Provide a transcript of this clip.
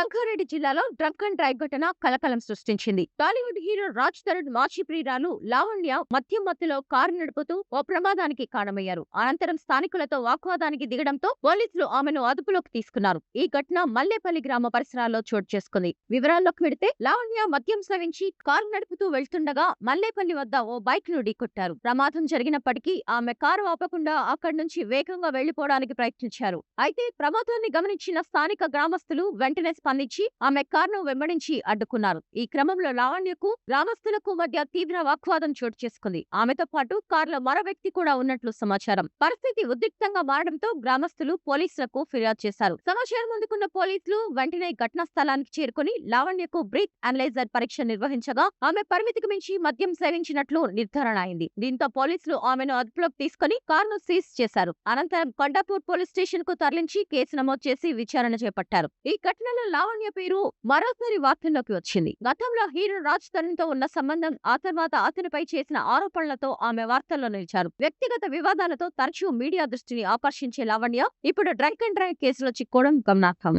రంగారెడ్డి జిల్లాలో drunk and drive ఘటన కలకలం సృష్టించింది. టాలీవుడ్ హీరో రాజ్ తరుణ్ మాజీ ప్రియురాలు లావణ్య మద్యం మత్తులో కారు నడుపుతూ ఓ ప్రమాదానికి కారణమయ్యారు. అనంతరం స్థానికులతో వాగ్వాదానికి దిగడంతో పోలీసులు ఆమెను అదుపులోకి తీసుకున్నారు. ఈ ఘటన మల్లేపల్లి గ్రామ పరిసరాల్లో చోటు చేసుకుంది. వివరాల్లోకి వెడితే లావణ్య మద్యం సేవించి కారు నడుపుతూ వెళ్తుండగా మల్లేపల్లి వద్ద ఓ బైక్ ను ఢీకొట్టారు. ప్రమాదం జరిగినప్పటికీ ఆమె కారు ఆపకుండా అక్కడి నుంచి వేగంగా వెళ్లిపోవడానికి ప్రయత్నించారు. అయితే ప్రమాదాన్ని గమనించిన స్థానిక గ్రామస్తులు వెంటనే స్పందించి ఆమె కారును వెంబడించి అడ్డుకున్నారు. ఈ క్రమంలో లావణ్యకు గ్రామస్తులకు మధ్య తీవ్ర వాగ్వాదం చోటు చేసుకుంది. ఆమెతో పాటు కారులో మరో వ్యక్తి కూడా ఉన్నట్లు సమాచారం. పరిస్థితి ఉద్రిక్తంగా మారడంతో గ్రామస్తులు పోలీసులకు ఫిర్యాదు చేశారు. సమాచారం అందుకున్న పోలీసులు వెంటనే ఘటనా స్థలానికి చేరుకుని లావణ్యకు బ్రీత్ అనలైజర్ పరీక్ష నిర్వహించగా ఆమె పరిమితికి మించి మద్యం సేవించినట్లు నిర్ధారణ అయింది. దీంతో పోలీసులు ఆమెను అదుపులోకి తీసుకుని కారును సీజ్ చేశారు. అనంతరం కొండాపూర్ పోలీస్ స్టేషన్ కు తరలించి కేసు నమోదు చేసి విచారణ చేపట్టారు. ఈ ఘటనలో లావణ్య పేరు మరోసారి వార్తల్లోకి వచ్చింది. గతంలో హీరో రాజ్ తరుణ్ తో ఉన్న సంబంధం, ఆ తర్వాత అతనిపై చేసిన ఆరోపణలతో ఆమె వార్తల్లో నిలిచారు. వ్యక్తిగత వివాదాలతో తరచూ మీడియా దృష్టిని ఆకర్షించే లావణ్య ఇప్పుడు డ్రంక్ అండ్ డ్రైవ్ కేసులో చిక్కోవడం గమనార్హం.